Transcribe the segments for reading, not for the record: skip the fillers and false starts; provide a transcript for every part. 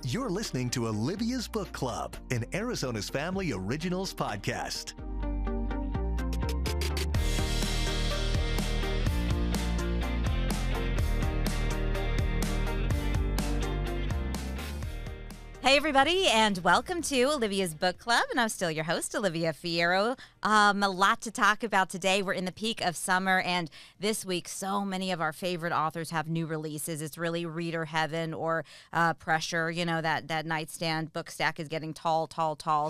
You're listening to Olivia's Book Club, an Arizona's Family Originals podcast. Hey, everybody, and welcome to Olivia's Book Club, and I'm still your host, Olivia Fierro. A lot to talk about today. We're in the peak of summer, and this week, so many of our favorite authors have new releases. It's really reader heaven or pressure. You know, that nightstand book stack is getting tall.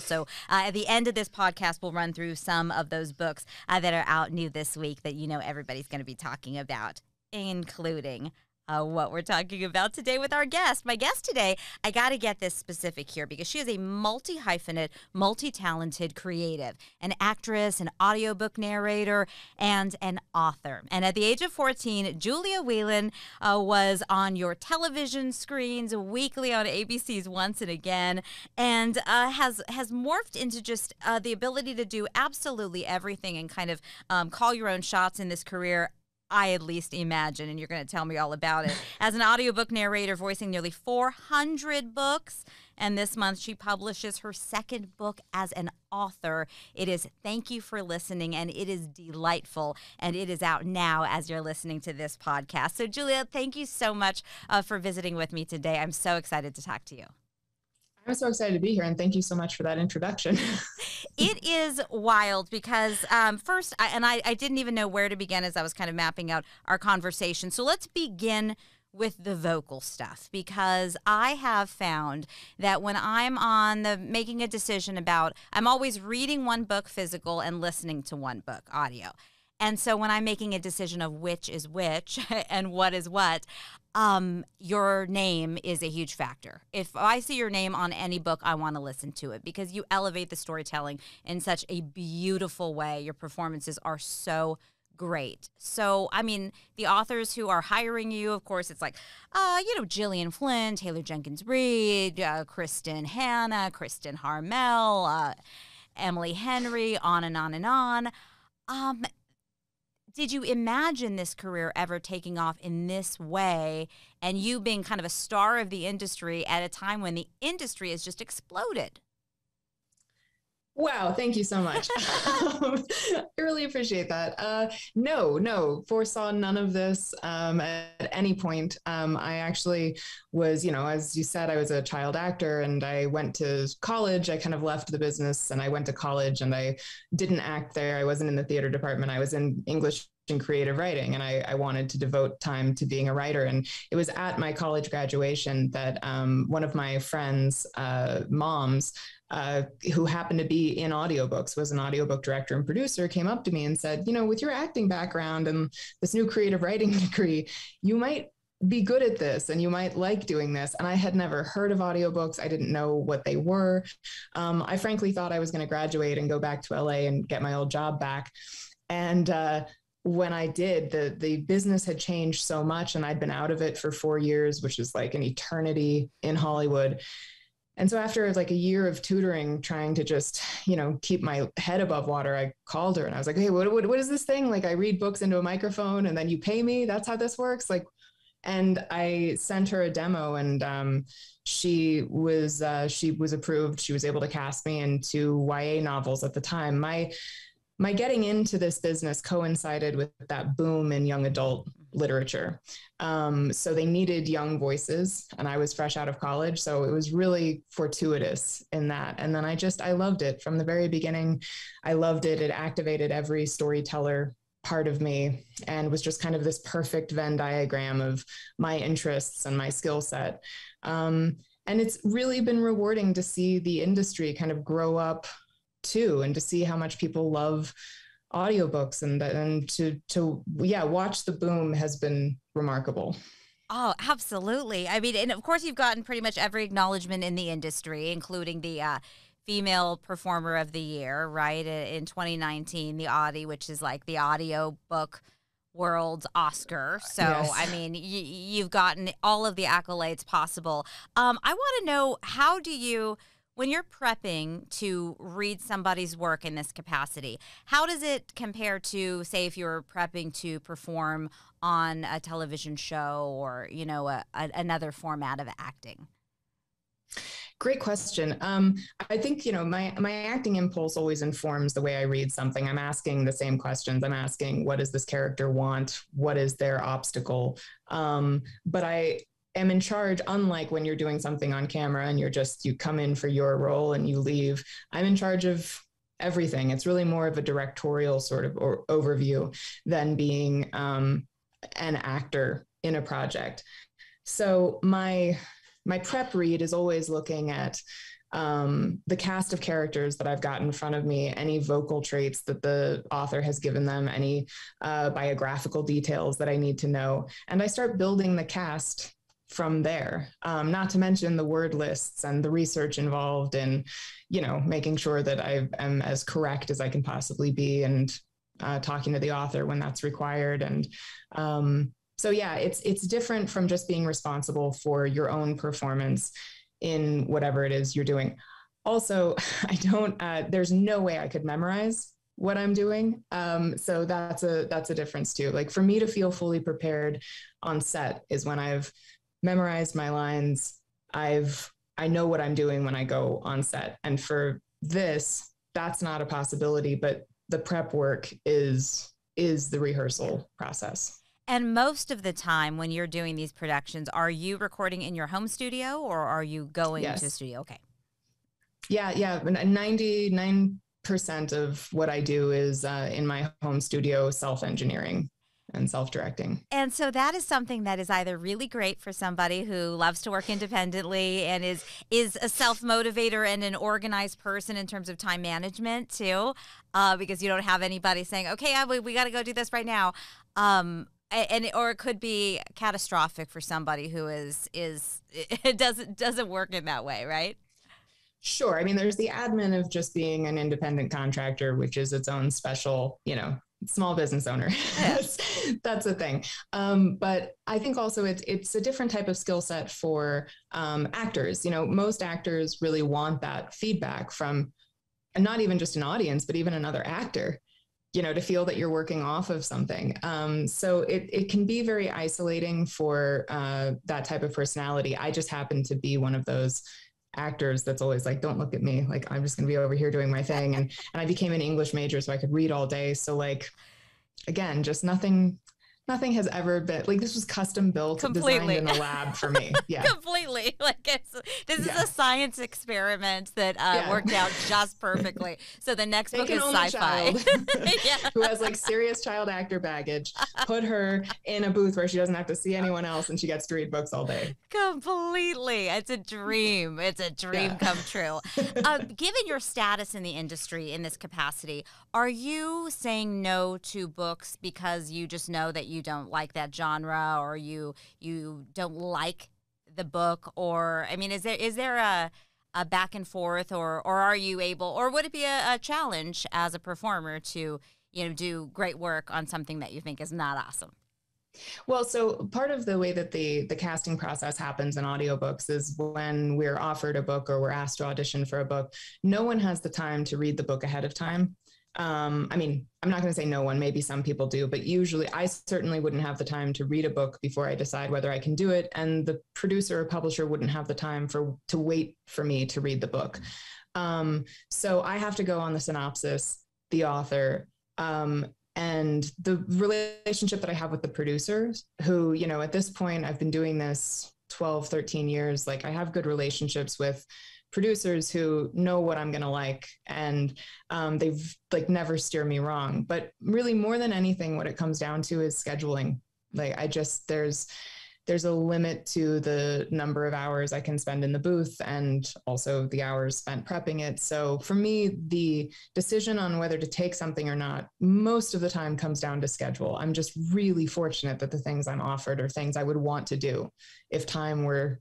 So at the end of this podcast, we'll run through some of those books that are out new this week that, you know, everybody's going to be talking about, including what we're talking about today with our guest. My guest today, I got to get this specific here because she is a multi-hyphenate, multi-talented creative, an actress, an audiobook narrator, and an author. And at the age of 14, Julia Whelan was on your television screens weekly on ABC's Once and Again, and has morphed into just the ability to do absolutely everything and kind of call your own shots in this career, I at least imagine, and you're going to tell me all about it. As an audiobook narrator voicing nearly 400 books, and this month she publishes her second book as an author. It is Thank You for Listening, and it is delightful, and it is out now as you're listening to this podcast. So, Julia, thank you so much for visiting with me today. I'm so excited to talk to you. I'm so excited to be here, and thank you so much for that introduction. It is wild because first, I didn't even know where to begin as I was kind of mapping out our conversation. So let's begin with the vocal stuff, because I have found that when I'm on making a decision about, I'm always reading one book physical and listening to one book audio. And so when I'm making a decision of which is which and what is what, your name is a huge factor. If I see your name on any book, I want to listen to it because you elevate the storytelling in such a beautiful way. Your performances are so great. So, I mean, the authors who are hiring you, of course, it's like, Gillian, Flynn, Taylor Jenkins, Reid, Kristin Hannah, Kristin Harmel, Emily Henry, on and on and on. Did you imagine this career ever taking off in this way and you being kind of a star of the industry at a time when the industry has just exploded? Wow, thank you so much. I really appreciate that. No, foresaw none of this at any point. I actually was, as you said, I was a child actor and I went to college. I kind of left the business and I went to college and I didn't act there. I wasn't in the theater department. I was in English and creative writing, and I wanted to devote time to being a writer. And it was at my college graduation that one of my friends' moms, who happened to be in audiobooks, was an audiobook director and producer, came up to me and said, with your acting background and this new creative writing degree, you might be good at this and you might like doing this. And I had never heard of audiobooks. I didn't know what they were. I frankly thought I was going to graduate and go back to LA and get my old job back. And when I did, the business had changed so much, and I'd been out of it for 4 years, which is like an eternity in Hollywood. And so after like a year of tutoring, trying to just, keep my head above water, I called her and I was like, hey, what is this thing? Like, I read books into a microphone and then you pay me. That's how this works. And I sent her a demo, and she was approved. She was able to cast me in 2 YA novels at the time. My getting into this business coincided with that boom in young adult literature. So they needed young voices, and I was fresh out of college. So it was really fortuitous in that. And then I loved it from the very beginning. I loved it. It activated every storyteller part of me and was just kind of this perfect Venn diagram of my interests and my skill set. And it's really been rewarding to see the industry kind of grow up too, and to see how much people love audiobooks and to watch the boom has been remarkable. Oh, absolutely. I mean, and of course you've gotten pretty much every acknowledgement in the industry, including the Female Performer of the Year, right? In 2019, the Audie, which is like the audiobook world's Oscar. So, yes. I mean, you've gotten all of the accolades possible. I want to know, how do you, when you're prepping to read somebody's work in this capacity, how does it compare to, say, if you're prepping to perform on a television show or, another format of acting? Great question. I think, my acting impulse always informs the way I read something. I'm asking the same questions. I'm asking, what does this character want? What is their obstacle? But I am in charge, unlike when you're doing something on camera and you come in for your role and you leave. I'm in charge of everything. It's really more of a directorial sort of overview than being an actor in a project. So my prep read is always looking at the cast of characters that I've got in front of me, any vocal traits that the author has given them, any biographical details that I need to know. And I start building the cast from there, not to mention the word lists and the research involved in, making sure that I am as correct as I can possibly be and talking to the author when that's required. And so yeah, it's different from just being responsible for your own performance in whatever it is you're doing. Also, there's no way I could memorize what I'm doing. So that's a difference too. Like for me to feel fully prepared on set is when I've memorized my lines. I know what I'm doing when I go on set. And for this, that's not a possibility, but the prep work is the rehearsal process. And most of the time when you're doing these productions, are you recording in your home studio or are you going to a studio? Okay. Yeah. 99% of what I do is in my home studio, self-engineering and self-directing. And so that is something that is either really great for somebody who loves to work independently and is a self-motivator and an organized person in terms of time management too, because you don't have anybody saying, okay, we got to go do this right now. Or it could be catastrophic for somebody who it doesn't work in that way, right? Sure. I mean, there's the admin of just being an independent contractor, which is its own special, small business owner. Yeah. That's a thing. But I think also it's a different type of skill set for actors. Most actors really want that feedback from, and not even just an audience, but even another actor, to feel that you're working off of something. So it can be very isolating for that type of personality. I just happen to be one of those actors that's always like, don't look at me. Like, I'm just going to be over here doing my thing. And I became an English major so I could read all day. So like, again, just nothing has ever been like, this was custom built, designed in the lab for me. Yeah. Completely. Like this is a science experiment that worked out just perfectly. So the next book is sci-fi. Who has like serious child actor baggage, put her in a booth where she doesn't have to see anyone else and she gets to read books all day. Completely. It's a dream. It's a dream come true. Given your status in the industry in this capacity, are you saying no to books because you just know that you don't like that genre or you don't like the book? Or, I mean, is there a back and forth or are you able, or would it be a challenge as a performer to, do great work on something that you think is not awesome? Well, so part of the way that the casting process happens in audiobooks is when we're offered a book or we're asked to audition for a book, no one has the time to read the book ahead of time. I mean, I'm not going to say no one, maybe some people do, but usually I certainly wouldn't have the time to read a book before I decide whether I can do it. And the producer or publisher wouldn't have the time to wait for me to read the book. So I have to go on the synopsis, the author, and the relationship that I have with the producers who, at this point, I've been doing this 12, 13 years. Like I have good relationships with producers who know what I'm going to like. And they've like never steer me wrong, but really more than anything, what it comes down to is scheduling. Like there's a limit to the number of hours I can spend in the booth and also the hours spent prepping it. So for me, the decision on whether to take something or not, most of the time comes down to schedule. I'm just really fortunate that the things I'm offered are things I would want to do. If time were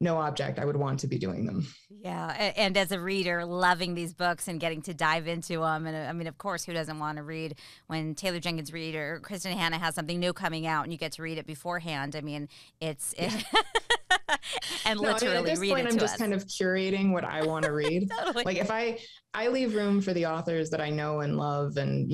no object, I would want to be doing them. Yeah. And as a reader, loving these books and getting to dive into them. And I mean, of course, who doesn't want to read when Taylor Jenkins Reid or Kristin Hannah has something new coming out and you get to read it beforehand? I mean, and literally at this read point, it I'm to just us. kind of curating what I want to read. Totally. Like if I leave room for the authors that I know and love, and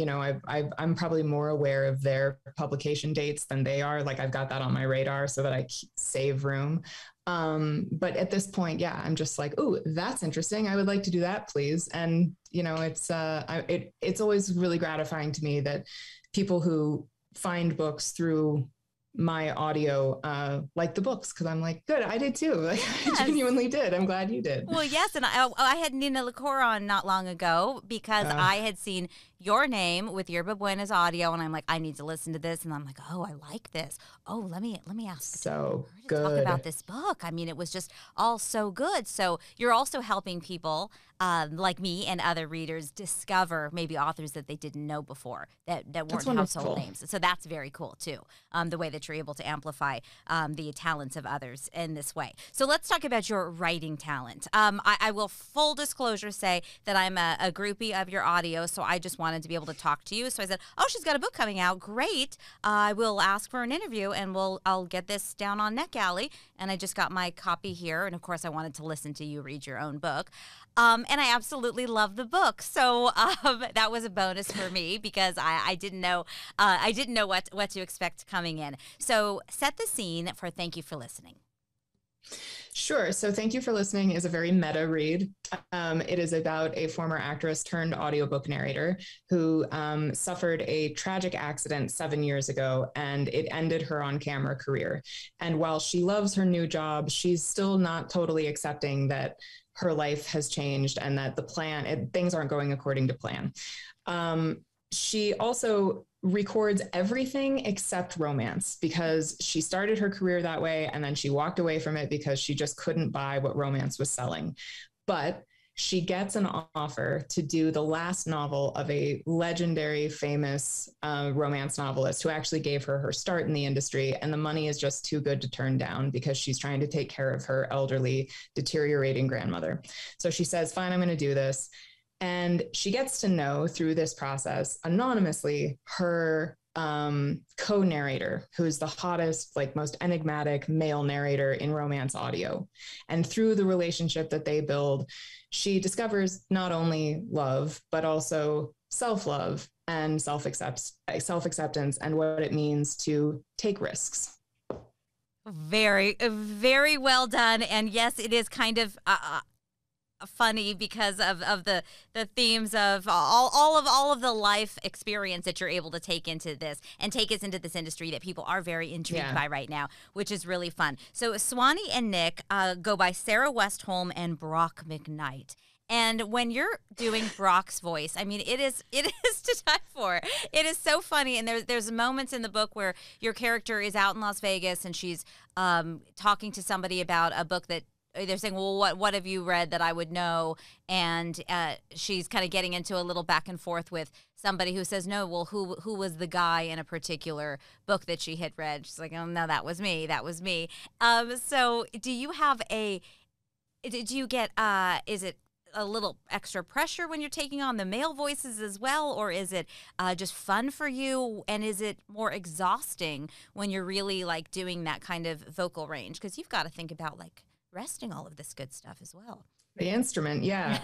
I'm probably more aware of their publication dates than they are. Like I've got that on my radar so that I save room. But at this point, yeah, I'm just like, oh, that's interesting. I would like to do that, please. And, you know, it's always really gratifying to me that people who find books through my audio like the books, because I'm like, good, I did too. Like, yes. I genuinely did. I'm glad you did. Well, yes, and I had Nina LaCour on not long ago because I had seen your name with Yerba Buena's audio, and I'm like, I need to listen to this, and I'm like, oh, I like this. Oh, let me ask so her to talk about this book. I mean, it was just all so good. So you're also helping people like me and other readers discover maybe authors that they didn't know before that weren't household names. So that's very cool too. The way that you're able to amplify the talents of others in this way. So let's talk about your writing talent. I will full disclosure say that I'm a groupie of your audio, so I just wanted to be able to talk to you. So I said, oh, she's got a book coming out. Great. I will ask for an interview and I'll get this down on Neck Alley. And I just got my copy here. And of course, I wanted to listen to you read your own book. And I absolutely love the book. So that was a bonus for me because I didn't know what to expect coming in. So set the scene for Thank You for Listening. Sure. So Thank You for Listening is a very meta read. It is about a former actress turned audiobook narrator who suffered a tragic accident 7 years ago, and it ended her on-camera career. And while she loves her new job, she's still not totally accepting that her life has changed and that things aren't going according to plan. She also records everything except romance because she started her career that way and then she walked away from it because she just couldn't buy what romance was selling. But she gets an offer to do the last novel of a legendary, famous romance novelist who actually gave her her start in the industry. And the money is just too good to turn down because she's trying to take care of her elderly, deteriorating grandmother. So she says, fine, I'm going to do this. And she gets to know through this process anonymously her co-narrator, who's the hottest, like most enigmatic male narrator in romance audio. And through the relationship that they build, she discovers not only love, but also self-love and self-acceptance and what it means to take risks. Very, very well done. And yes, it is kind of funny because of the themes of all of the life experience that you're able to take into this and take us into this industry that people are very intrigued by right now, which is really fun. So Sewanee and Nick go by Sarah Westholm and Brock McKnight. And when you're doing Brock's voice, I mean, it is to die for. It is so funny. And there's moments in the book where your character is out in Las Vegas and she's talking to somebody about a book that they're saying, well, what have you read that I would know? And she's kind of getting into a little back and forth with somebody who says, no, well, who was the guy in a particular book that she had read? She's like, oh, no, that was me. So do you get, is it a little extra pressure when you're taking on the male voices as well? Or is it just fun for you? And is it more exhausting when you're really like doing that kind of vocal range? Because you've got to think about like resting all of this good stuff as well. The instrument. Yeah.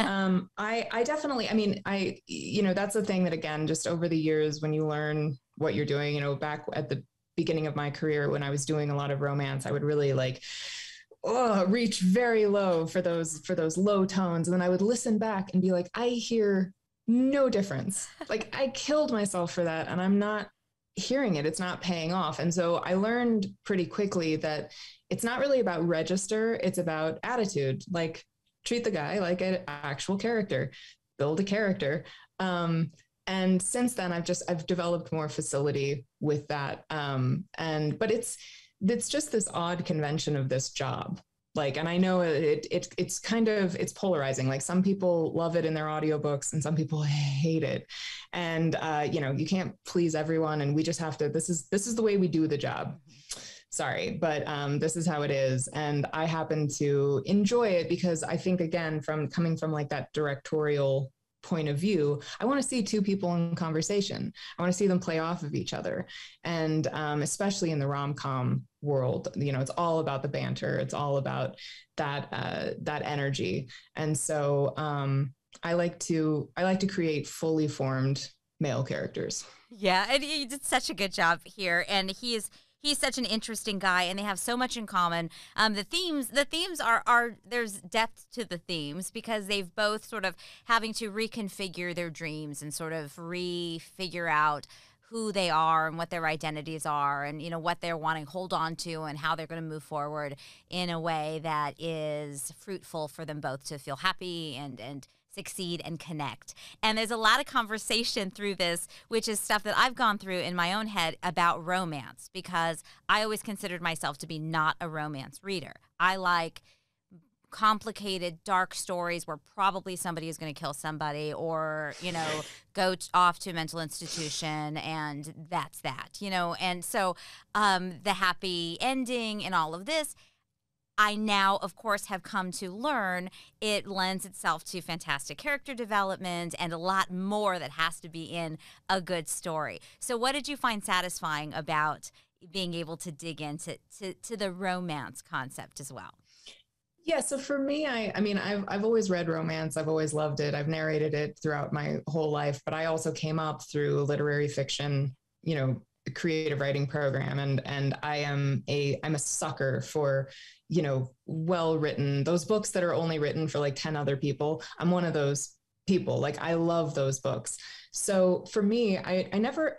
I definitely, I mean, that's the thing that, again, just over the years, when you learn what you're doing, back at the beginning of my career, when I was doing a lot of romance, I would really reach very low for those low tones. And then I would listen back and be like, I hear no difference. Like I killed myself for that. And I'm not hearing it. It's not paying off. And so I learned pretty quickly that it's not really about register. It's about attitude. Like treat the guy like an actual character, build a character. And since then I've developed more facility with that. But it's just this odd convention of this job. Like, and I know it's polarizing. Like some people love it in their audiobooks and some people hate it. And, you can't please everyone. And we just have to, this is the way we do the job. Sorry, but this is how it is. And I happen to enjoy it because I think, again, coming from like that directorial point of view, I want to see two people in conversation. I want to see them play off of each other. And especially in the rom-com world, it's all about the banter. It's all about that energy. And so I like to create fully formed male characters. Yeah, and you did such a good job here. And he's He's such an interesting guy, and they have so much in common. The themes are there's depth to the themes because they've both sort of having to reconfigure their dreams and sort of refigure out who they are and what their identities are and, what they're wanting to hold on to and how they're going to move forward in a way that is fruitful for them both to feel happy and succeed and connect. And there's a lot of conversation through this, which is stuff that I've gone through in my own head about romance, because I always considered myself to be not a romance reader. I like complicated, dark stories where probably somebody is going to kill somebody or, go off to a mental institution and that's that, And so the happy ending and all of this, I now, of course, have come to learn it lends itself to fantastic character development and a lot more that has to be in a good story. So what did you find satisfying about being able to dig into to the romance concept as well? Yeah, so for me, I've always read romance. I've always loved it. I've narrated it throughout my whole life, but I also came up through literary fiction, creative writing program, and I'm a sucker for, well-written, those books that are only written for like 10 other people. I'm one of those people. Like, I love those books. So for me, I never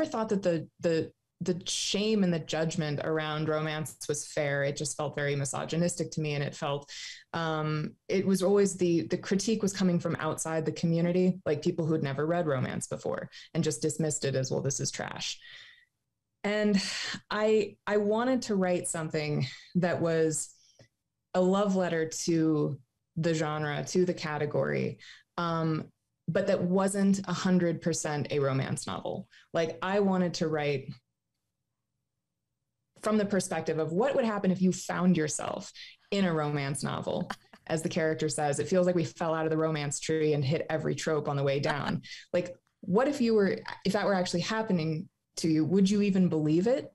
thought that the shame and the judgment around romance was fair. It just felt very misogynistic to me. And it felt, it was always the critique was coming from outside the community, like people who'd never read romance before and just dismissed it as, well, this is trash. And I wanted to write something that was a love letter to the genre, to the category, but that wasn't 100% a romance novel. Like, I wanted to write from the perspective of what would happen if you found yourself in a romance novel. As the character says, it feels like we fell out of the romance tree and hit every trope on the way down. Like, what if that were actually happening to you? Would you even believe it?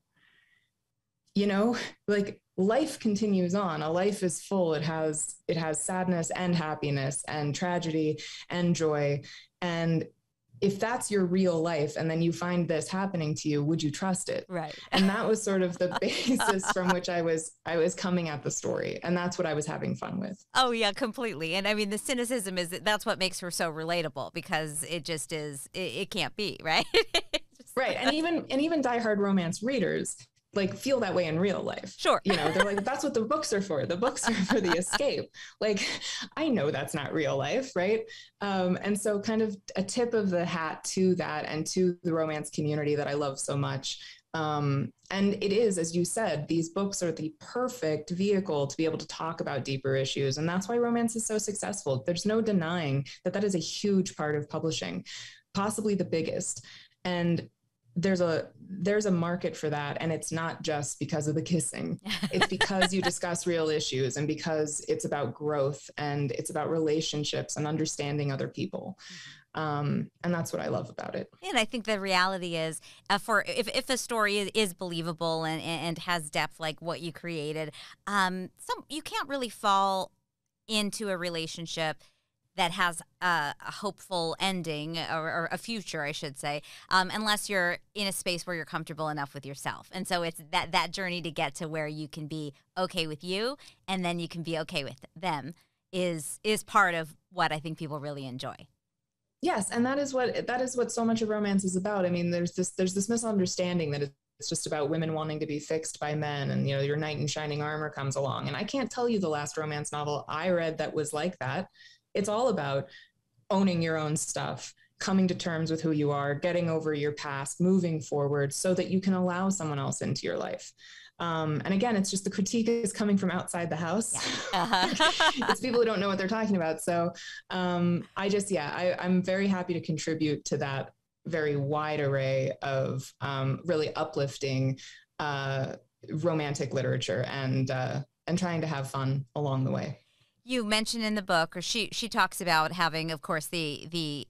Like, life continues on. A life is full. It has sadness and happiness and tragedy and joy. And if that's your real life and then you find this happening to you, would you trust it? Right. And that was sort of the basis from which I was coming at the story. And that's what I was having fun with. Oh, yeah, completely. And I mean, the cynicism that's what makes her so relatable, because it just is, it can't be, right? Right. And even diehard romance readers like feel that way in real life. Sure. They're like, that's what the books are for. The books are for the escape. Like, I know that's not real life. Right. And so kind of a tip of the hat to that and to the romance community that I love so much. And it is, as you said, these books are the perfect vehicle to be able to talk about deeper issues. And that's why romance is so successful. There's no denying that is a huge part of publishing, possibly the biggest. And there's a market for that. And it's not just because of the kissing. It's because you discuss real issues and because it's about growth and it's about relationships and understanding other people. And that's what I love about it. And I think the reality is, if a story is believable and has depth like what you created, you can't really fall into a relationship that has a hopeful ending or a future, I should say, unless you're in a space where you're comfortable enough with yourself. And so it's that journey to get to where you can be okay with you and then you can be okay with them is part of what I think people really enjoy. Yes, and that is what so much of romance is about. I mean, there's this misunderstanding that it's just about women wanting to be fixed by men, and your knight in shining armor comes along. And I can't tell you the last romance novel I read that was like that. It's all about owning your own stuff, coming to terms with who you are, getting over your past, moving forward so that you can allow someone else into your life. And again, it's just the critique is coming from outside the house. Yeah. Uh-huh. It's people who don't know what they're talking about. So I'm very happy to contribute to that very wide array of really uplifting romantic literature and trying to have fun along the way. You mentioned in the book, or she talks about having, of course, the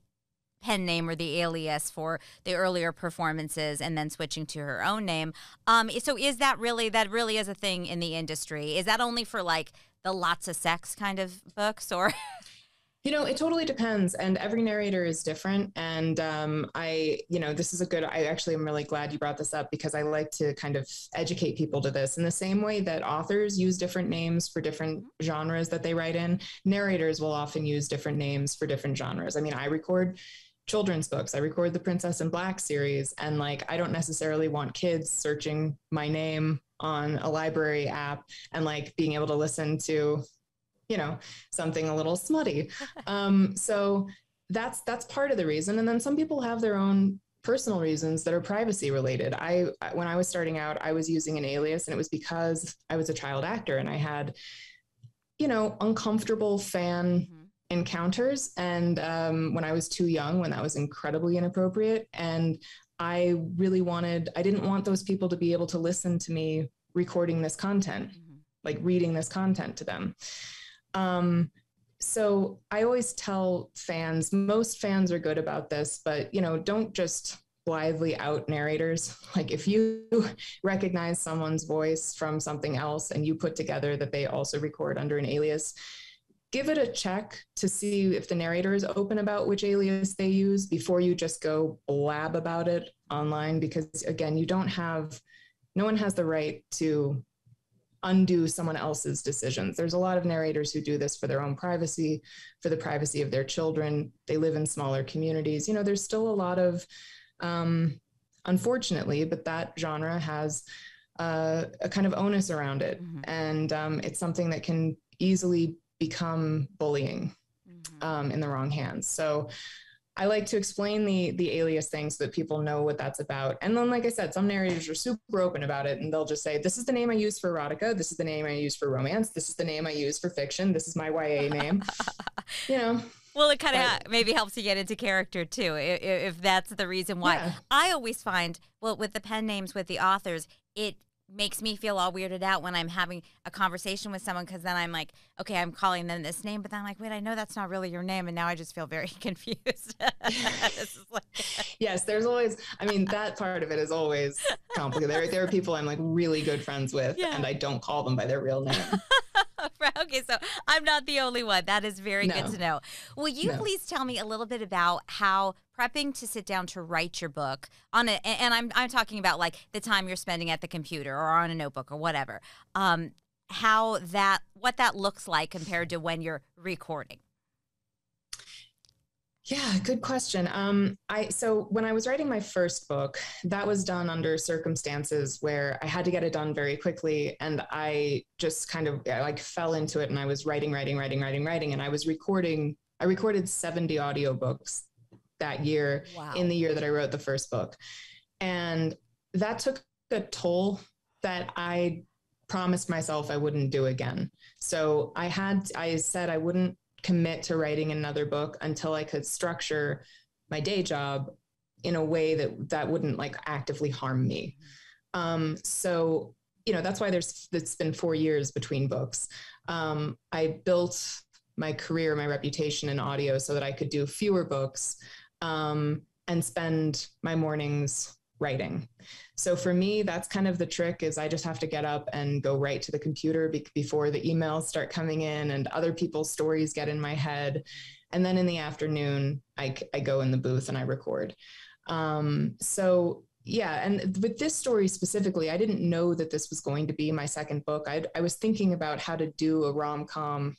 pen name or the alias for the earlier performances and then switching to her own name. So is that really is a thing in the industry? Is that only for like the lots of sex kind of books or? It totally depends. And every narrator is different. And this is I actually am really glad you brought this up, because I like to kind of educate people to this. In the same way that authors use different names for different genres that they write in, narrators will often use different names for different genres. I mean, I record children's books. I record the Princess in Black series. And I don't necessarily want kids searching my name on a library app and being able to listen to something a little smutty. So that's part of the reason. And then some people have their own personal reasons that are privacy related. When I was starting out, I was using an alias, and it was because I was a child actor and I had, uncomfortable fan encounters. And when I was too young, when that was incredibly inappropriate. And I didn't want those people to be able to listen to me recording this content, reading this content to them. So I always tell fans, most fans are good about this, but, don't just blithely out narrators. If you recognize someone's voice from something else and you put together that they also record under an alias, give it a check to see if the narrator is open about which alias they use before you just go blab about it online. Because again, no one has the right to undo someone else's decisions. There's a lot of narrators who do this for their own privacy, for the privacy of their children. They live in smaller communities. There's still a lot of, unfortunately, but that genre has a kind of onus around it. And it's something that can easily become bullying in the wrong hands. So I like to explain the alias thing so that people know what that's about. And then, like I said, some narrators are super open about it, and they'll just say, this is the name I use for erotica. This is the name I use for romance. This is the name I use for fiction. This is my YA name. Well, it kind of maybe helps you get into character too, if that's the reason why. Yeah. I always find, with the pen names with the authors, it makes me feel all weirded out when I'm having a conversation with someone, because then I'm like, okay, I'm calling them this name, but then I'm like, wait, I know that's not really your name, and now I just feel very confused. Yes, there's always, that part of it is always complicated. There are people I'm really good friends with, and I don't call them by their real name. Okay, so I'm not the only one. That is very good to know. Will you please tell me a little bit about how prepping to sit down to write your book on it, and I'm talking about the time you're spending at the computer or on a notebook or whatever, what that looks like compared to when you're recording? Yeah, good question. So when I was writing my first book, that was done under circumstances where I had to get it done very quickly. And I just kind of fell into it, and I was writing. And I recorded 70 audiobooks that year. Wow. In the year that I wrote the first book. And that took a toll that I promised myself I wouldn't do again. So I said I wouldn't commit to writing another book until I could structure my day job in a way that wouldn't actively harm me. So, that's why it's been 4 years between books. I built my career, my reputation in audio so that I could do fewer books, and spend my mornings writing. So for me, that's kind of the trick, is I just have to get up and go right to the computer before the emails start coming in and other people's stories get in my head. And then in the afternoon, I go in the booth and I record. So yeah. And with this story specifically, I didn't know that this was going to be my second book. I was thinking about how to do a rom-com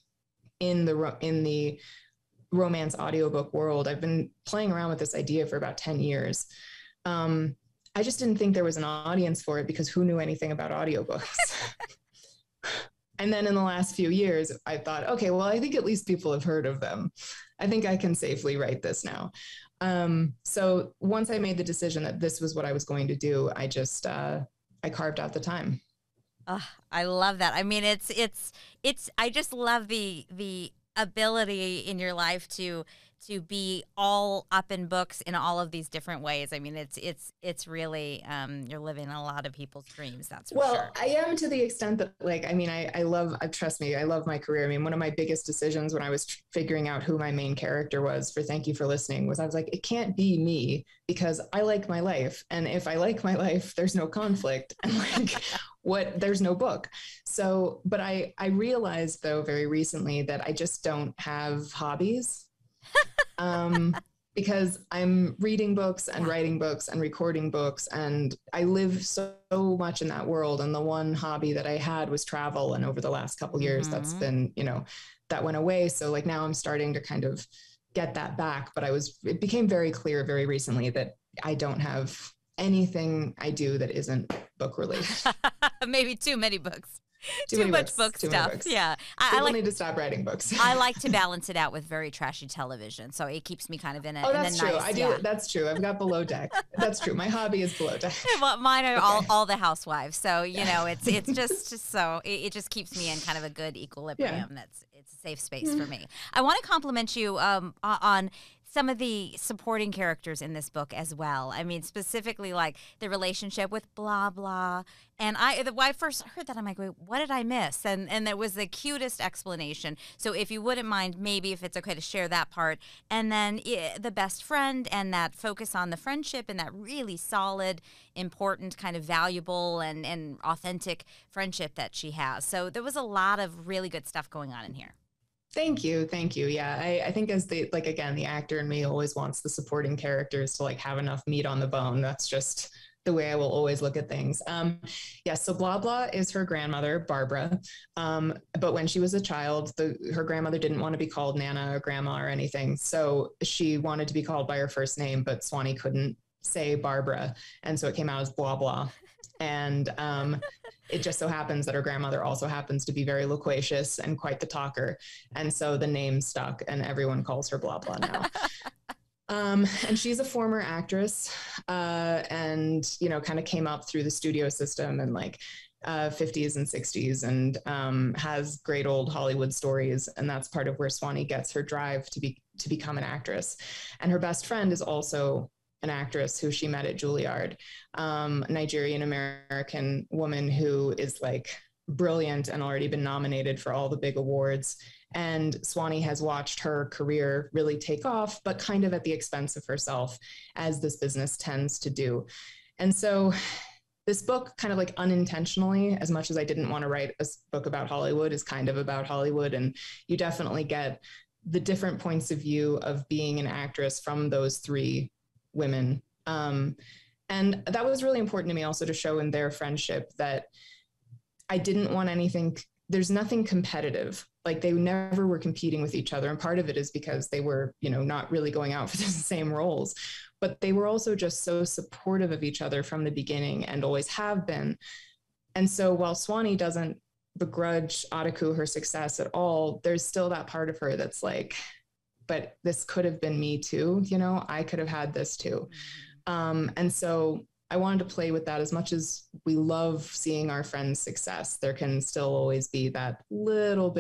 in the romance audiobook world. I've been playing around with this idea for about 10 years. I just didn't think there was an audience for it, because who knew anything about audiobooks? And then in the last few years, I thought, okay, well, I think at least people have heard of them. I think I can safely write this now. So once I made the decision that this was what I was going to do, I just, I carved out the time. I love that. I just love the ability in your life to be all up in books in all of these different ways. It's really, you're living a lot of people's dreams. That's for sure. Well, I am, to the extent that I love, trust me, I love my career. One of my biggest decisions when I was figuring out who my main character was for Thank You for Listening was I was like, it can't be me, because I like my life. And if I like my life, there's no conflict. And there's no book. So, but I realized though very recently that I just don't have hobbies. Because I'm reading books and writing books and recording books, and I live so much in that world. And the one hobby that I had was travel. And over the last couple years, that's been, that went away. So like now I'm starting to kind of get that back. But it became very clear very recently that I don't have anything I do that isn't book related. Maybe too many books. Too much book stuff. Yeah. I need to stop writing books. I like to balance it out with very trashy television. So it keeps me kind of in it. Oh, that's true. I do. Yeah. That's true. I've got Below Deck. That's true. My hobby is Below Deck. Well, mine are all the housewives. So, it's just so it just keeps me in kind of a good equilibrium. Yeah. It's a safe space for me. I want to compliment you on some of the supporting characters in this book as well. I mean, specifically like the relationship with blah, blah. And when I first heard that, I'm like, wait, what did I miss? And it was the cutest explanation. So if you wouldn't mind, maybe if it's okay to share that part. And then the best friend and that focus on the friendship and that really solid, important, kind of valuable and authentic friendship that she has. So there was a lot of really good stuff going on in here. Thank you. Yeah. I think as the actor in me always wants the supporting characters to like have enough meat on the bone. That's just the way I will always look at things. So Blah Blah is her grandmother, Barbara. But when she was a child, her grandmother didn't want to be called Nana or Grandma or anything. So she wanted to be called by her first name, but Sewanee couldn't say Barbara. And so it came out as Blah Blah. And it just so happens that her grandmother also happens to be very loquacious and quite the talker. And so the name stuck and everyone calls her Blah Blah now. And she's a former actress and, kind of came up through the studio system and like 50s and 60s and has great old Hollywood stories. And that's part of where Sewanee gets her drive to become an actress. And her best friend is also an actress who she met at Juilliard, Nigerian American woman who is like brilliant and already been nominated for all the big awards. And Sewanee has watched her career really take off, but kind of at the expense of herself, as this business tends to do. And so this book kind of like unintentionally, as much as I didn't want to write a book about Hollywood, is kind of about Hollywood. And you definitely get the different points of view of being an actress from those three women. And that was really important to me also to show in their friendship that I didn't want anything, there's nothing competitive. Like they never were competing with each other. And part of it is because they were, not really going out for the same roles, but they were also just so supportive of each other from the beginning and always have been. And so while Sewanee doesn't begrudge Adiku her success at all, there's still that part of her that's like, but this could have been me too. I could have had this too. And so I wanted to play with that. As much as we love seeing our friends' success, there can still always be that little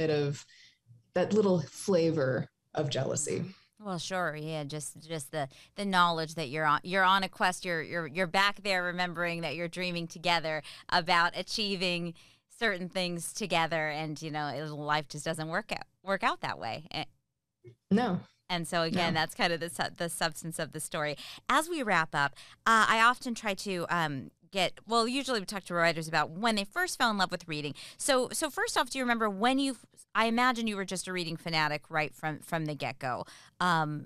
flavor of jealousy. Well, sure, yeah. Just the knowledge that you're on a quest. You're back there, remembering that you're dreaming together about achieving certain things together, and life just doesn't work out that way. No. And so, again, that's kind of the substance of the story. As we wrap up, I often try to usually we talk to writers about when they first fell in love with reading. So first off, do you remember when I imagine you were just a reading fanatic right from the get-go.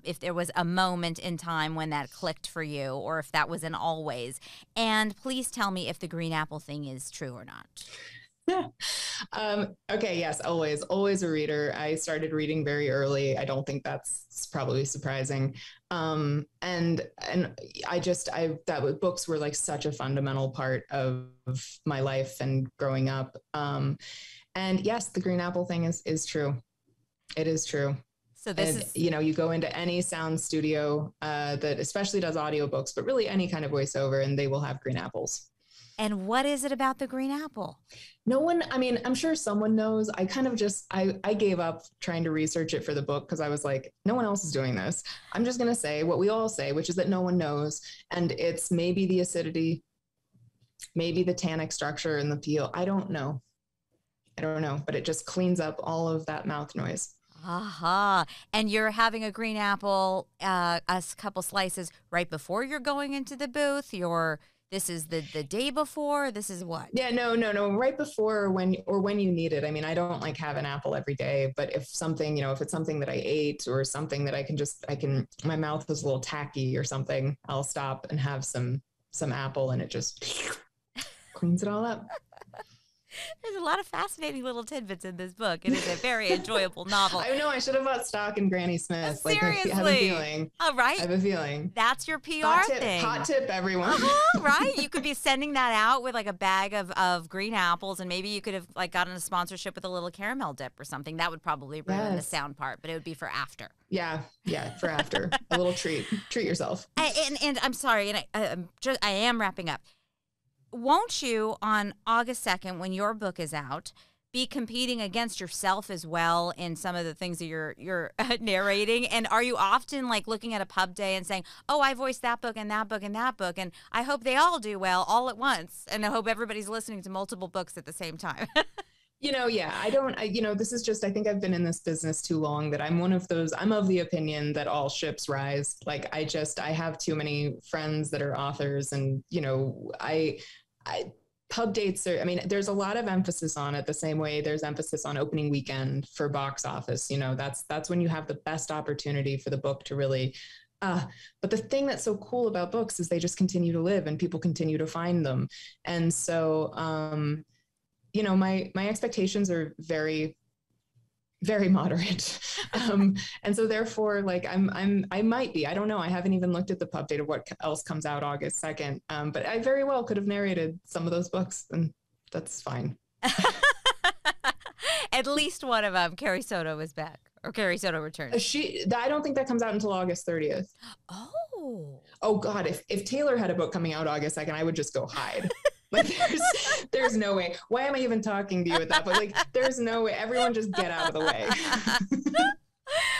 If there was a moment in time when that clicked for you, or if that was an always. And please tell me if the green apple thing is true or not. Okay. Yes. Always a reader. I started reading very early. I don't think that's probably surprising. And books were like such a fundamental part of my life and growing up. And yes, the green apple thing is true. It is true. So this you go into any sound studio, that especially does audiobooks, but really any kind of voiceover, and they will have green apples. And what is it about the green apple? No one, I'm sure someone knows. I kind of I gave up trying to research it for the book because I was like, no one else is doing this. I'm just going to say what we all say, which is that no one knows. And it's maybe the acidity, maybe the tannic structure in the peel. I don't know, but it just cleans up all of that mouth noise. Aha. And you're having a green apple, a couple slices right before you're going into the booth. You're this is the day before, this is what? Yeah, no. Right before when you need it. I mean, I don't like have an apple every day, but if something, if it's something that I ate or something that my mouth is a little tacky or something, I'll stop and have some apple and it just cleans it all up. There's a lot of fascinating little tidbits in this book. It is a very enjoyable novel. I know I should have bought stock in Granny Smith. Seriously. I have a feeling. All right. I have a feeling. That's your PR thing. Hot tip, everyone. Right? You could be sending that out with like a bag of green apples, and maybe you could have like gotten a sponsorship with a little caramel dip or something. That would probably ruin the sound part, but it would be for after. Yeah, for after. A little treat. Treat yourself. And I'm sorry, and I am wrapping up. Won't you, on August 2nd, when your book is out, be competing against yourself as well in some of the things that you're narrating? And are you often like looking at a pub day and saying, oh, I voiced that book and that book and that book, and I hope they all do well all at once, and I hope everybody's listening to multiple books at the same time? This is just, I think I've been in this business too long that I'm of the opinion that all ships rise. Like I have too many friends that are authors, and, pub dates there's a lot of emphasis on it the same way there's emphasis on opening weekend for box office. That's when you have the best opportunity for the book to really, but the thing that's so cool about books is they just continue to live and people continue to find them. And so, my expectations are very, very moderate. And so therefore, like I might be, I don't know. I haven't even looked at the pub date of what else comes out August 2nd. But I very well could have narrated some of those books, and that's fine. At least one of them, Carrie Soto, was back, or Carrie Soto returned. I don't think that comes out until August 30th. Oh God. If Taylor had a book coming out August 2nd, I would just go hide. Like there's no way. Why am I even talking to you at that point? Like there's no way. Everyone just get out of the way.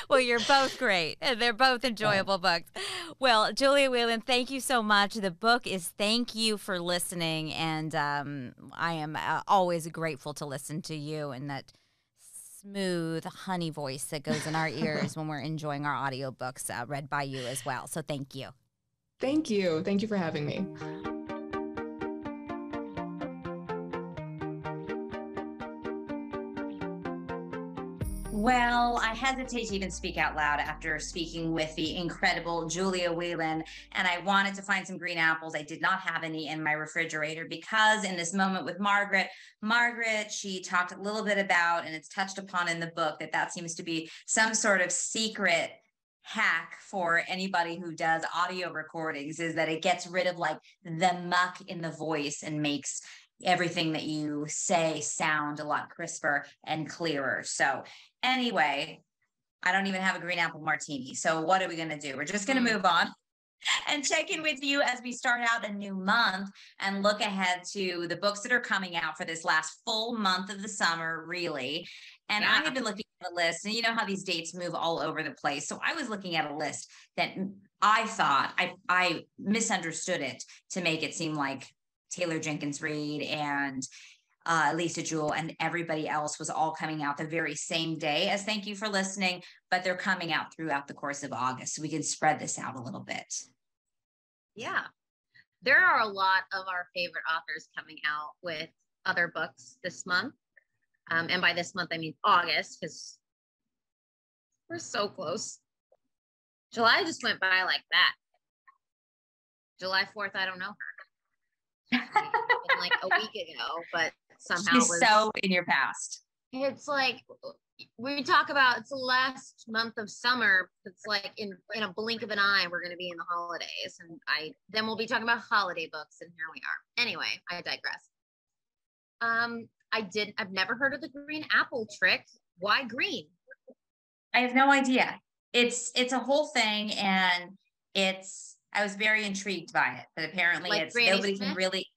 Well, you're both great. And they're both enjoyable books. Well, Julia Whelan, thank you so much. The book is Thank You for Listening. And I am always grateful to listen to you and that smooth honey voice that goes in our ears when we're enjoying our audiobooks read by you as well. So thank you. Thank you. Thank you for having me. Well, I hesitate to even speak out loud after speaking with the incredible Julia Whelan, and I wanted to find some green apples. I did not have any in my refrigerator because in this moment with Margaret, she talked a little bit about, and it's touched upon in the book, that seems to be some sort of secret hack for anybody who does audio recordings, is that it gets rid of like the muck in the voice and makes everything that you say sound a lot crisper and clearer. So anyway, I don't even have a green apple martini. So what are we going to do? We're just going to move on and check in with you as we start out a new month and look ahead to the books that are coming out for this last full month of the summer, really. And I have been looking at a list, and you know how these dates move all over the place. So I was looking at a list that I thought I misunderstood it to make it seem like Taylor Jenkins Reid and Lisa Jewell and everybody else was all coming out the very same day as Thank You for Listening, but they're coming out throughout the course of August. So we can spread this out a little bit. Yeah. There are a lot of our favorite authors coming out with other books this month. And by this month, I mean August, because we're so close. July just went by like that. July 4th, I don't know. Like a week ago, but somehow she's so in your past. It's like we talk about it's the last month of summer. It's like in a blink of an eye, we're going to be in the holidays, and then we'll be talking about holiday books, and here we are. Anyway, I digress. I've never heard of the green apple trick. Why green? I have no idea. It's a whole thing, and I was very intrigued by it, but apparently like nobody can really,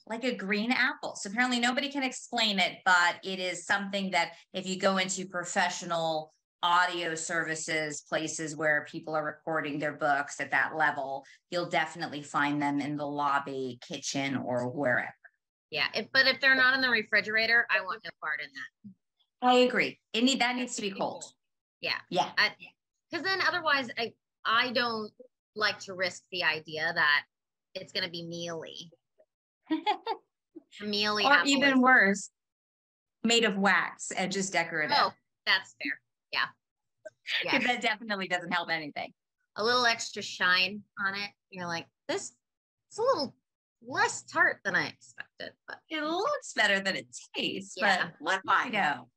like a green apple. So apparently nobody can explain it, but it is something that if you go into professional audio services, places where people are recording their books at that level, you'll definitely find them in the lobby, kitchen, or wherever. Yeah, but if they're not in the refrigerator, I want no part in that. I agree. That needs to be cold. Yeah. Yeah. Because then otherwise, I don't like to risk the idea that it's going to be mealy. Mealy Or apple even worse, made of wax and just decorative. Oh, that's fair. Yeah. Because that definitely doesn't help anything. A little extra shine on it. You're like, this it's a little less tart than I expected, but It looks better than it tastes, Yeah. but what do I know?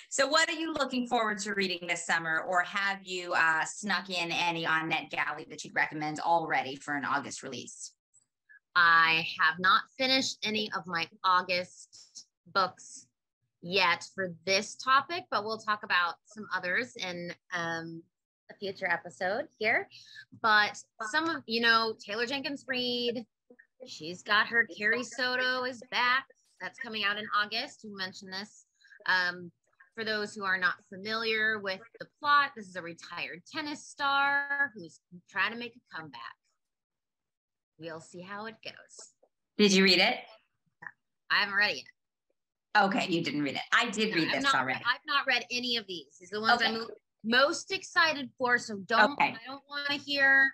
So what are you looking forward to reading this summer, or have you snuck in any on NetGalley that you'd recommend already for an August release? I have not finished any of my August books yet for this topic, but we'll talk about some others in a future episode here. But some of, Taylor Jenkins Reid, she's got her Carrie Soto is back. That's coming out in August. You mentioned this. For those who are not familiar with the plot, this is a retired tennis star who's trying to make a comeback. We'll see how it goes. Did you read it? I haven't read it yet. Okay, you didn't read it. I did read this already. I've not read any of these. These are the ones Okay. I'm most excited for. So I don't want to hear.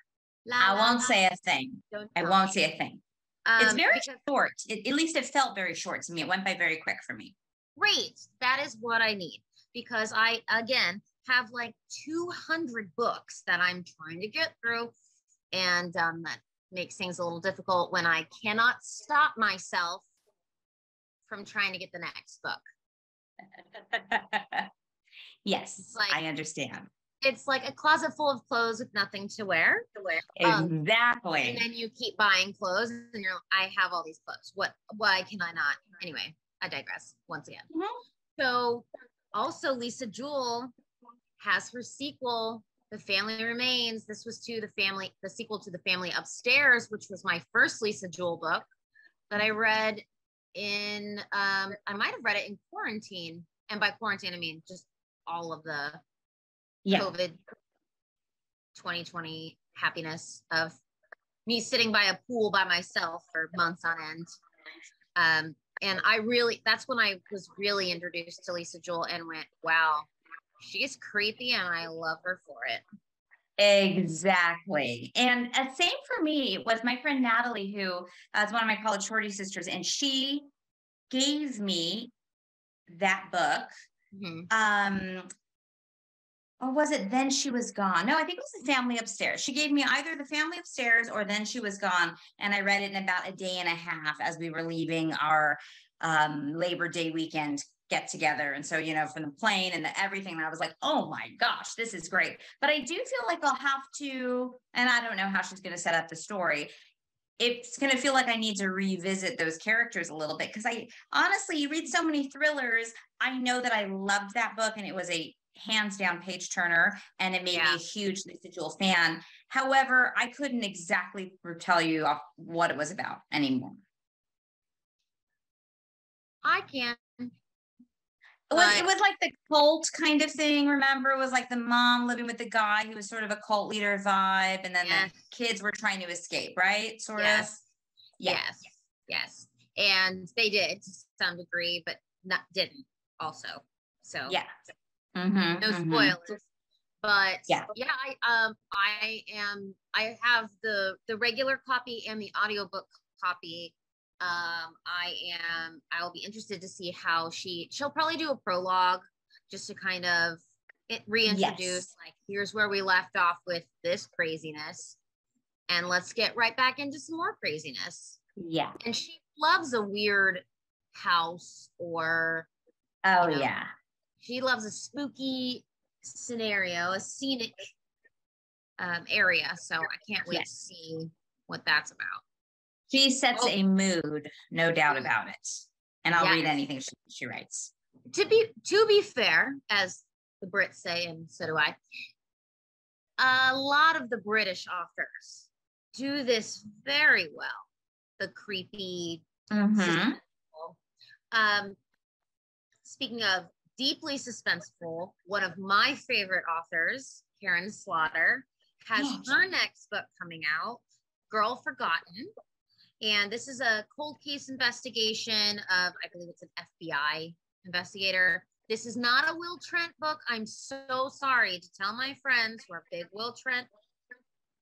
I won't say a thing. I won't say a thing. It's very short. At least it felt very short to me. It went by very quick for me. Great. That is what I need, because I, again, have like 200 books that I'm trying to get through. And that makes things a little difficult when I cannot stop myself from trying to get the next book. Yes, I understand. It's like a closet full of clothes with nothing to wear. Exactly. And then you keep buying clothes and you're like, I have all these clothes. Why can I not? Anyway, I digress once again. Mm-hmm. So also Lisa Jewell has her sequel, The Family Remains. This was the sequel to The Family Upstairs, which was my first Lisa Jewell book that I read in, I might have read it in quarantine. And by quarantine, I mean just all of the COVID 2020 happiness of me sitting by a pool by myself for months on end. And that's when I was really introduced to Lisa Jewell and went, wow, she's creepy and I love her for it. Exactly. And same for me was my friend Natalie, who is one of my college shorty sisters, and she gave me that book. Mm-hmm. Or was it Then She Was Gone? No, I think it was The Family Upstairs. She gave me either The Family Upstairs or Then She Was Gone. And I read it in about a day and a half as we were leaving our Labor Day weekend get together. And so, from the plane and everything, I was like, oh my gosh, this is great. But I do feel like I'll have to, and I don't know how she's going to set up the story. It's going to feel like I need to revisit those characters a little bit. Because honestly, you read so many thrillers. I know that I loved that book and it was a hands down page turner, and it made me a huge Lisa Jewell fan. However, I couldn't exactly tell you what it was about anymore. I can. It was like the cult kind of thing. Remember, it was like the mom living with the guy who was sort of a cult leader vibe, and then the kids were trying to escape, right? Sort of. Yes. And they did to some degree, but didn't also. So Mm-hmm, no spoilers, but I have the regular copy and the audiobook copy. I will be interested to see how she'll probably do a prologue just to kind of reintroduce, like, here's where we left off with this craziness and let's get right back into some more craziness. Yeah. And she loves a weird house or she loves a spooky scenario, a scenic area. So I can't wait to see what that's about. She sets a mood, no doubt about it. And I'll read anything she writes. To be fair, as the Brits say, and so do I, a lot of the British authors do this very well. The creepy. Mm-hmm. Speaking of deeply suspenseful, one of my favorite authors, Karen Slaughter, has her next book coming out, Girl Forgotten. And this is a cold case investigation of, I believe it's an FBI investigator. This is not a Will Trent book. I'm so sorry to tell my friends who are big Will Trent,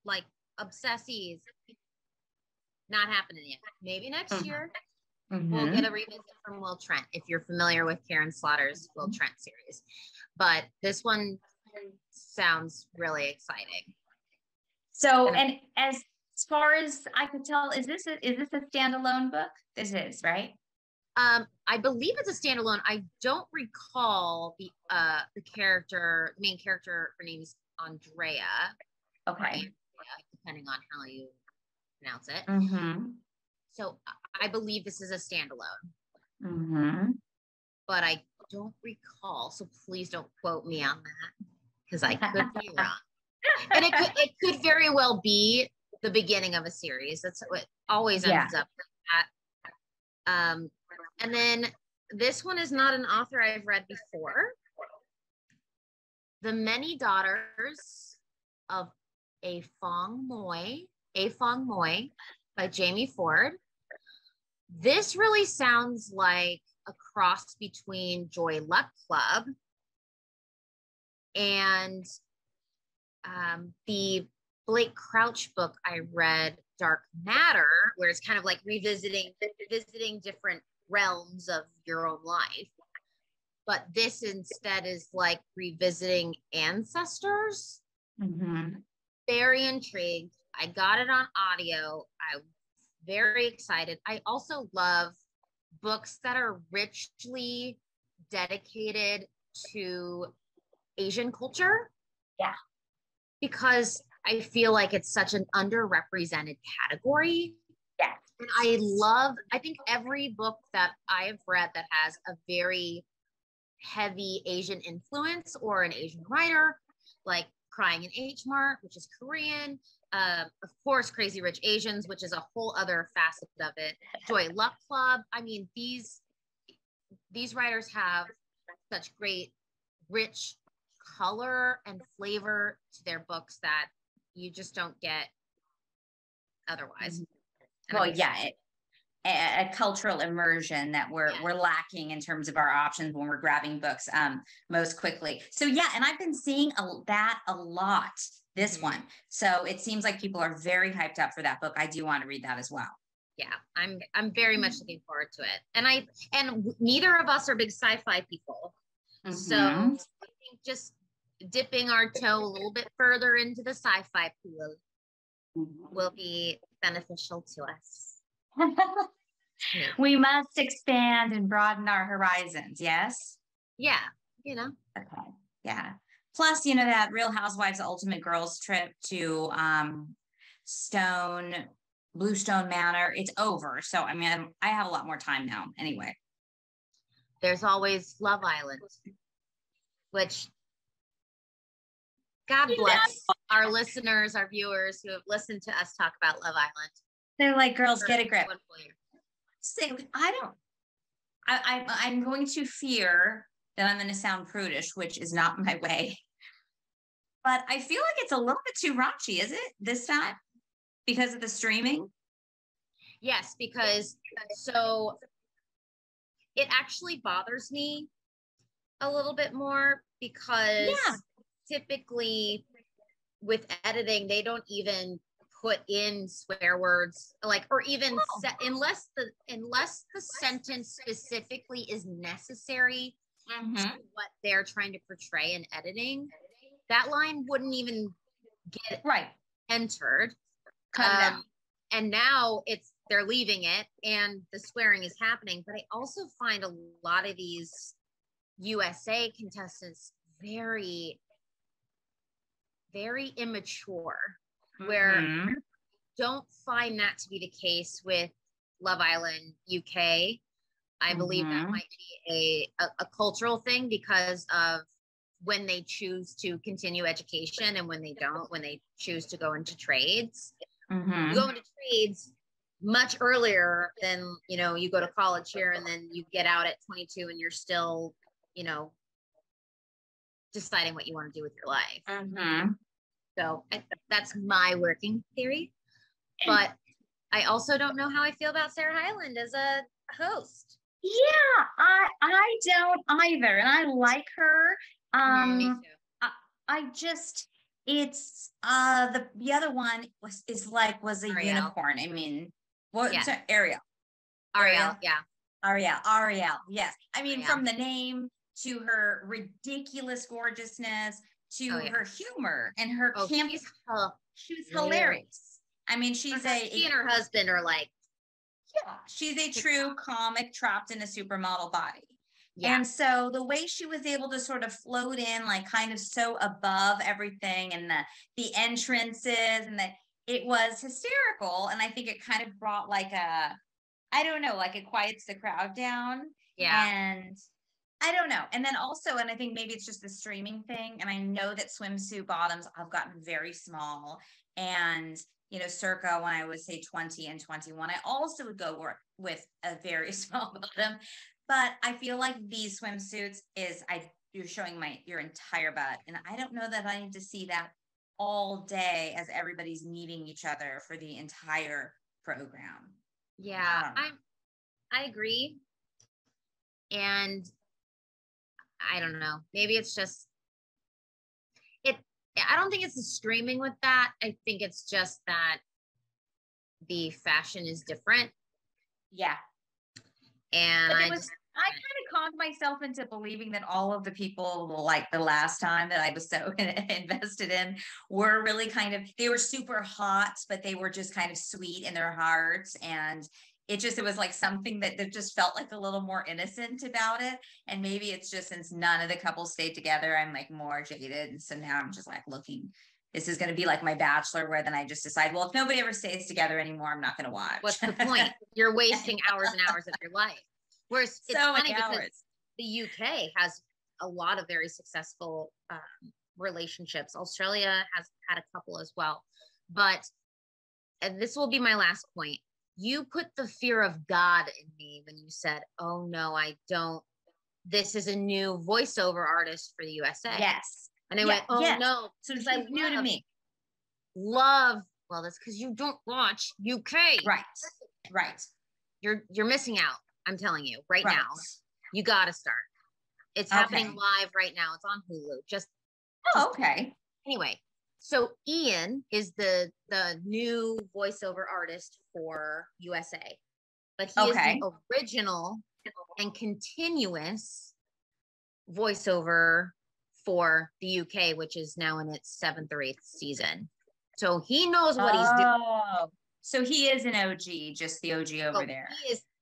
like, obsessies. Not happening yet. Maybe next year. Mm-hmm. We'll get a revisit from Will Trent, if you're familiar with Karen Slaughter's Will Trent series. But this one sounds really exciting. So, and as far as I could tell, is this a standalone book? This is, right? I believe it's a standalone. I don't recall the main character. Her name's Andrea. Okay. Andrea, depending on how you pronounce it. Mm-hmm. So I believe this is a standalone. Mm-hmm. But I don't recall. So please don't quote me on that, because I could be wrong. And it could very well be the beginning of a series. That's what always ends up like that. And then this one is not an author I've read before. The Many Daughters of AVON by Jamie Ford. This really sounds like a cross between Joy Luck Club and the Blake Crouch book I read, Dark Matter, where it's kind of like visiting different realms of your own life. But this instead is like revisiting ancestors. Mm-hmm. Very intrigued. I got it on audio. I'm very excited. I also love books that are richly dedicated to Asian culture. Yeah. Because I feel like it's such an underrepresented category. Yeah. And I think every book that I've read that has a very heavy Asian influence or an Asian writer, like Crying in H Mart, which is Korean, of course, Crazy Rich Asians, which is a whole other facet of it, Joy Luck Club. I mean, these writers have such great, rich color and flavor to their books that you just don't get otherwise. Well, yeah, a cultural immersion that we're lacking in terms of our options when we're grabbing books most quickly. So yeah, and I've been seeing that a lot, this one. So it seems like people are very hyped up for that book. I do want to read that as well. Yeah, I'm very much looking forward to it. And neither of us are big sci-fi people. Mm-hmm. So I think just dipping our toe a little bit further into the sci-fi pool will be beneficial to us. We must expand and broaden our horizons. Yes. Yeah. You know. Okay. Yeah. Plus, that Real Housewives Ultimate Girls trip to Bluestone Manor. It's over. So I mean, I have a lot more time now. Anyway. There's always Love Island, which God bless our listeners, our viewers who have listened to us talk about Love Island. They're like, girls, get a grip. I'm going to fear that I'm going to sound prudish, which is not my way. But I feel like it's a little bit too raunchy, is it, this time? Because of the streaming? Yes, because so it actually bothers me a little bit more because typically with editing, they don't even put in swear words, or even unless the sentence specifically is necessary to what they're trying to portray in editing, that line wouldn't even get entered. Cut it out. And now they're leaving it and the swearing is happening. But I also find a lot of these USA contestants very, very immature, where don't find that to be the case with Love Island UK. I believe that might be a cultural thing because of when they choose to continue education and when they don't, when they choose to go into trades. You go into trades much earlier than, you go to college here and then you get out at 22 and you're still, deciding what you want to do with your life. So that's my working theory. But I also don't know how I feel about Sarah Hyland as a host. Yeah, I don't either. And I like her. Me too. I just, it's the other one was a unicorn. I mean, What? Yeah. Ariel. Ariel. Yeah. Ariel. Yes. I mean, Ariel. from the name to her ridiculous gorgeousness to her humor and her camp. She was hilarious. I mean, she and her husband are like, she's a true comic trapped in a supermodel body. Yeah. And so the way she was able to sort of float in, like kind of so above everything, and the entrances, and it was hysterical. And I think it kind of brought like I don't know, like it quiets the crowd down. Yeah. And I don't know. And then also, and I think maybe it's just the streaming thing. And I know that swimsuit bottoms have gotten very small. And, you know, circa when I would say 20 and 21, I also would go work with a very small bottom. But I feel like these swimsuits you're showing your entire butt. And I don't know that I need to see that all day as everybody's meeting each other for the entire program. Yeah, I agree. And I don't know, maybe it's just I don't think it's the streaming with that. I think it's just that the fashion is different. Yeah. And I kind of conned myself into believing that all of the people, like the last time that I was so invested in, were really they were super hot, but they were just kind of sweet in their hearts. And it was like something that just felt like a little more innocent about it. And maybe it's just since none of the couples stayed together, I'm like more jaded. And so now I'm just like looking, this is going to be like my Bachelor, where then I just decide, well, if nobody ever stays together anymore, I'm not going to watch. What's the point? You're wasting hours and hours of your life. Whereas it's funny because the UK has a lot of very successful relationships. Australia has had a couple as well. And this will be my last point. You put the fear of God in me when you said, oh no, I don't. This is a new voiceover artist for the USA. Yes. And I went, oh no. So it's like new to me. Well, that's because you don't watch UK. Right. You're missing out. I'm telling you right now. You got to start. It's happening live right now. It's on Hulu. Okay. Anyway, so Ian is the new voiceover artist for USA, but he is the original and continuous voiceover for the UK, which is now in its 7th or 8th season. So he knows what he's doing. So he is an OG, just the OG over there.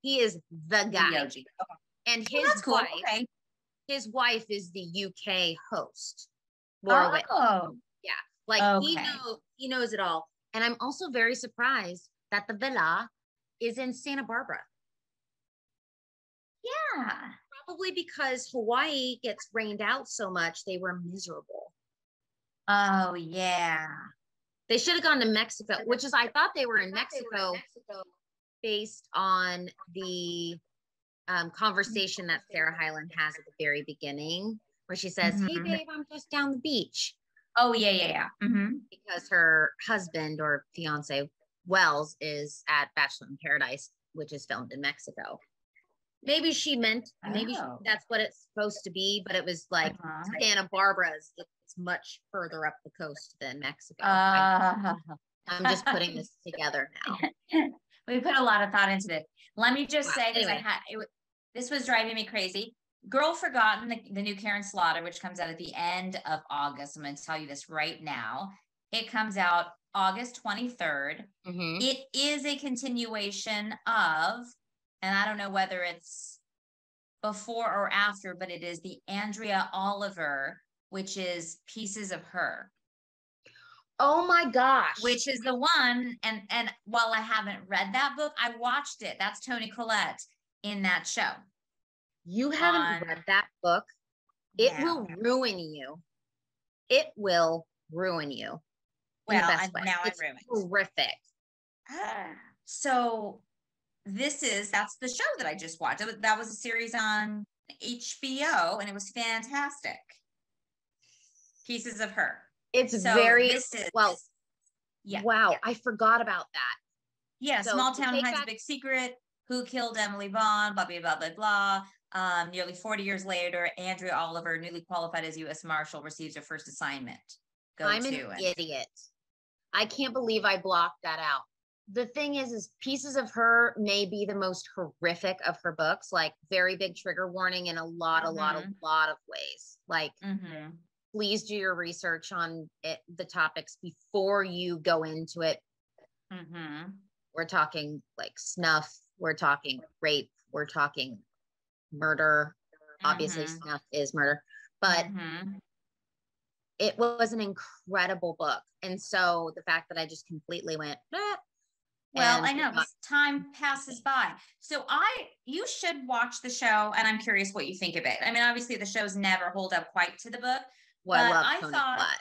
He is the guy. The OG. And his wife is the UK host. Laura Whit. Yeah. Like he knows it all. And I'm also very surprised that the villa is in Santa Barbara. Yeah. Probably because Hawaii gets rained out so much, they were miserable. Oh, yeah. They should have gone to Mexico, which is, I thought they were in Mexico based on the conversation that Sarah Hyland has at the very beginning, where she says, hey, babe, I'm just down the beach. Oh, yeah. Mm-hmm. Because her husband or fiance, Wells, is at Bachelor in Paradise, which is filmed in Mexico. Maybe she meant, that's what it's supposed to be, but it was like Santa Barbara's, it's much further up the coast than Mexico. I'm just putting this together now. We put a lot of thought into it. Let me just say, because this was driving me crazy. Girl Forgotten, the new Karen Slaughter, which comes out at the end of August. I'm going to tell you this right now. It comes out August 23rd. Mm-hmm. It is a continuation of, and I don't know whether it's before or after, but it is the Andrea Oliver, which is Pieces of Her. Oh my gosh. Which is the one, and while I haven't read that book, I watched it. That's Toni Collette in that show. You haven't read that book? It will ruin you. It will ruin you. Well, now I'm ruined. Horrific. So that's the show that I just watched. That was a series on HBO, and it was fantastic. Pieces of Her. Wow, I forgot about that. Yeah, so Small Town Hides a Big Secret. Who Killed Emily Vaughn? Blah, blah, blah, blah, blah. Nearly 40 years later, Andrea Oliver, newly qualified as U.S. Marshal, receives her first assignment. I'm an idiot. I can't believe I blocked that out. the thing is Pieces of Her may be the most horrific of her books, like very big trigger warning in a lot of ways. Like, please do your research on the topics before you go into it. We're talking like snuff, we're talking rape, we're talking murder. Obviously, snuff is murder, but it was an incredible book. And so the fact that I just completely went, well, I know time passes by. So you should watch the show, and I'm curious what you think of it. I mean, obviously the shows never hold up quite to the book, well, but I thought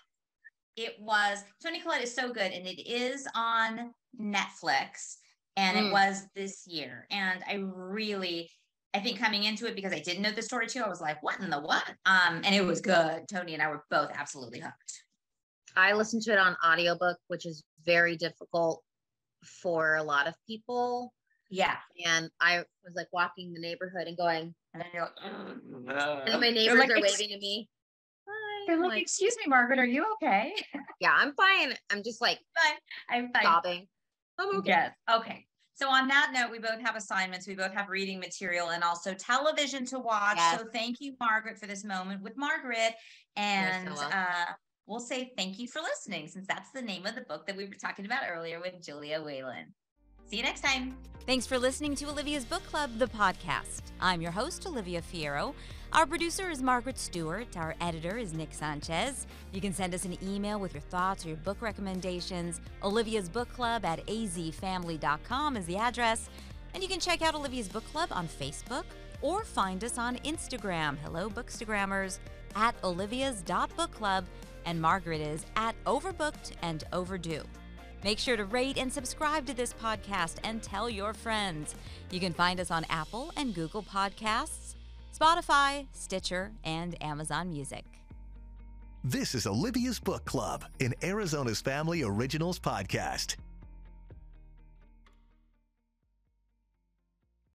it was, Toni Collette is so good, and it is on Netflix, and it was this year. And I think coming into it, because I didn't know the story too, I was like, what in the what? And it was good. Toni and I were both absolutely hooked. I listened to it on audiobook, which is very difficult for a lot of people. Yeah. And I was like walking the neighborhood and going, and then you're like, and my neighbors are waving at me. Hi. They're like, excuse me, Margaret, are you okay? Yeah, I'm fine. I'm just like, I'm fine. sobbing. I'm okay. Yes. Okay. So on that note, we both have assignments. We both have reading material and also television to watch. Yes. So thank you, Margaret, for this moment with Margaret. And we'll say thank you for listening, since that's the name of the book that we were talking about earlier with Julia Whelan. See you next time. Thanks for listening to Olivia's Book Club, the podcast. I'm your host, Olivia Fierro. Our producer is Margaret Stewart. Our editor is Nick Sanchez. You can send us an email with your thoughts or your book recommendations. Olivia's Book Club at azfamily.com is the address. And you can check out Olivia's Book Club on Facebook or find us on Instagram. Hello, Bookstagrammers, at olivias.bookclub. And Margaret is at Overbooked and Overdue. Make sure to rate and subscribe to this podcast and tell your friends. You can find us on Apple and Google Podcasts, Spotify, Stitcher, and Amazon Music. This is Olivia's Book Club, an Arizona's Family Originals podcast.